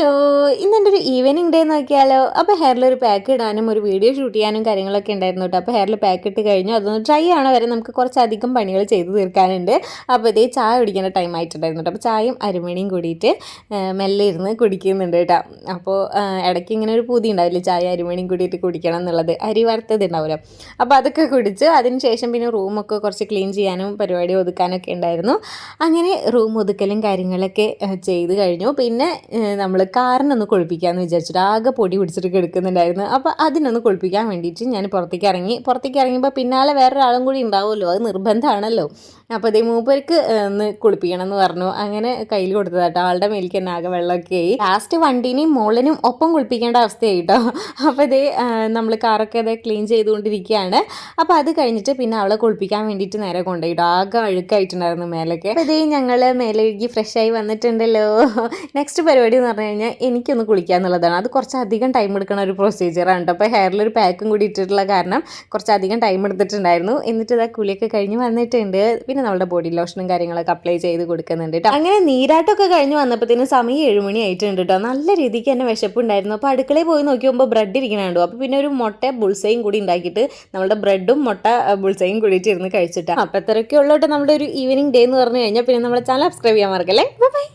Hello, ഇന്നെൻ്റെ ഒരു evening day നോക്കിയാലോ. അപ്പോൾ ഹെയറിലൊരു പാക്ക് ഇടാനും ഒരു വീഡിയോ ഷൂട്ട് ചെയ്യാനും കാര്യങ്ങളൊക്കെ ഉണ്ടായിരുന്നു കേട്ടോ. അപ്പോൾ ഹെയറിൽ പാക്ക് ഇട്ട് കഴിഞ്ഞു, അതൊന്ന് ഡ്രൈ ആവണ വരെ നമുക്ക് കുറച്ചധികം പണികൾ ചെയ്ത് തീർക്കാനുണ്ട്. അപ്പോൾ ഇതേ ചായ കുടിക്കേണ്ട ടൈം ആയിട്ടുണ്ടായിരുന്നു കേട്ടോ. അപ്പോൾ ചായയും അരിമണിയും കൂടിയിട്ട് മെല്ലെ ഇരുന്ന് കുടിക്കുന്നുണ്ട് കേട്ടോ. അപ്പോൾ ഇടയ്ക്ക് ഇങ്ങനെ ഒരു പൂതി ഉണ്ടാവില്ലേ, ചായ അരിമണിയും കൂടിയിട്ട് കുടിക്കണം എന്നുള്ളത്. അരി വറുത്തത് ഉണ്ടാവുമല്ലോ, അപ്പോൾ അതൊക്കെ കുടിച്ച് അതിന് ശേഷം പിന്നെ റൂമൊക്കെ കുറച്ച് ക്ലീൻ ചെയ്യാനും പരിപാടി ഒതുക്കാനൊക്കെ ഉണ്ടായിരുന്നു. അങ്ങനെ റൂം ഒതുക്കലും കാര്യങ്ങളൊക്കെ ചെയ്ത് കഴിഞ്ഞു. പിന്നെ നമ്മൾ കാറിനൊന്ന് കുളിപ്പിക്കാമെന്ന് വിചാരിച്ചിട്ട് ആകെ പൊടി പിടിച്ചിട്ട് കിടക്കുന്നുണ്ടായിരുന്നു. അപ്പോൾ അതിനൊന്ന് കുളിപ്പിക്കാൻ വേണ്ടിയിട്ട് ഞാൻ പുറത്തേക്ക് ഇറങ്ങിയപ്പോൾ പിന്നാലെ വേറൊരാളും കൂടി ഉണ്ടാവുമല്ലോ, അത് നിർബന്ധമാണല്ലോ. അപ്പോൾ അതേ മൂപ്പർക്ക് ഒന്ന് കുളിപ്പിക്കണം എന്ന് പറഞ്ഞു. അങ്ങനെ കയ്യിൽ കൊടുത്തതാട്ടോ. ആളുടെ മേലേക്ക് തന്നെ ആകെ വെള്ളമൊക്കെ ആയി. ലാസ്റ്റ് വണ്ടീനെയും മോളിനും ഒപ്പം കുളിപ്പിക്കേണ്ട അവസ്ഥയായി കേട്ടോ. അപ്പോൾ ഇതേ നമ്മൾ കാറൊക്കെ അതേ ക്ലീൻ ചെയ്തുകൊണ്ടിരിക്കുകയാണ്. അപ്പോൾ അത് കഴിഞ്ഞിട്ട് പിന്നെ അവളെ കുളിപ്പിക്കാൻ വേണ്ടിയിട്ട് നേരെ കൊണ്ടുപോയിട്ടോ. ആകെ അഴുക്കായിട്ടുണ്ടായിരുന്നു മേലൊക്കെ. അപ്പോൾ ഇതേ ഞങ്ങൾ മേലെ ഒഴുകി ഫ്രഷായി വന്നിട്ടുണ്ടല്ലോ. നെക്സ്റ്റ് പരിപാടി എന്ന് പറഞ്ഞു കഴിഞ്ഞാൽ എനിക്കൊന്ന് കുളിക്കുക എന്നുള്ളതാണ്. അത് കുറച്ചധികം ടൈം എടുക്കുന്ന ഒരു പ്രൊസീജിയറാണ് കേട്ടോ. അപ്പോൾ ഹെയറിലൊരു പാക്കും കൂടി ഇട്ടിട്ടുള്ള കാരണം കുറച്ചധികം ടൈം എടുത്തിട്ടുണ്ടായിരുന്നു. എന്നിട്ട് ഇതാ കുളിയൊക്കെ കഴിഞ്ഞ് വന്നിട്ടുണ്ട്. പിന്നെ നമ്മുടെ ബോഡി ലോഷനും കാര്യങ്ങളൊക്കെ അപ്ലൈ ചെയ്ത് കൊടുക്കുന്നുണ്ട് കേട്ടോ. അങ്ങനെ നീരാട്ടമൊക്കെ കഴിഞ്ഞ് വന്നപ്പോഴത്തേനും സമയം 7 മണി ആയിട്ടുണ്ട് കേട്ടോ. നല്ല രീതിക്ക് തന്നെ വിശപ്പുണ്ടായിരുന്നു. അപ്പോൾ അടുക്കളയിൽ പോയി നോക്കിയപ്പോൾ ബ്രെഡ് ഇരിക്കണുണ്ടോ. അപ്പോൾ പിന്നെ ഒരു മുട്ട ബുൾസയും കൂടി ഉണ്ടാക്കിയിട്ട് നമ്മുടെ ബ്രെഡും മുട്ട ബുൾസയും കൂടിയിട്ട് ഇരുന്ന് കഴിച്ചിട്ടാണ്. അപ്പോൾ ഇത്രയൊക്കെ ഉള്ളൂ കേട്ടോ നമ്മുടെ ഒരു ഈവനിങ് ഡേ എന്ന് പറഞ്ഞു കഴിഞ്ഞാൽ. പിന്നെ നമ്മുടെ ചാനൽ സബ്സ്ക്രൈബ് ചെയ്യാൻ മറക്കല്ലേ. ബൈ.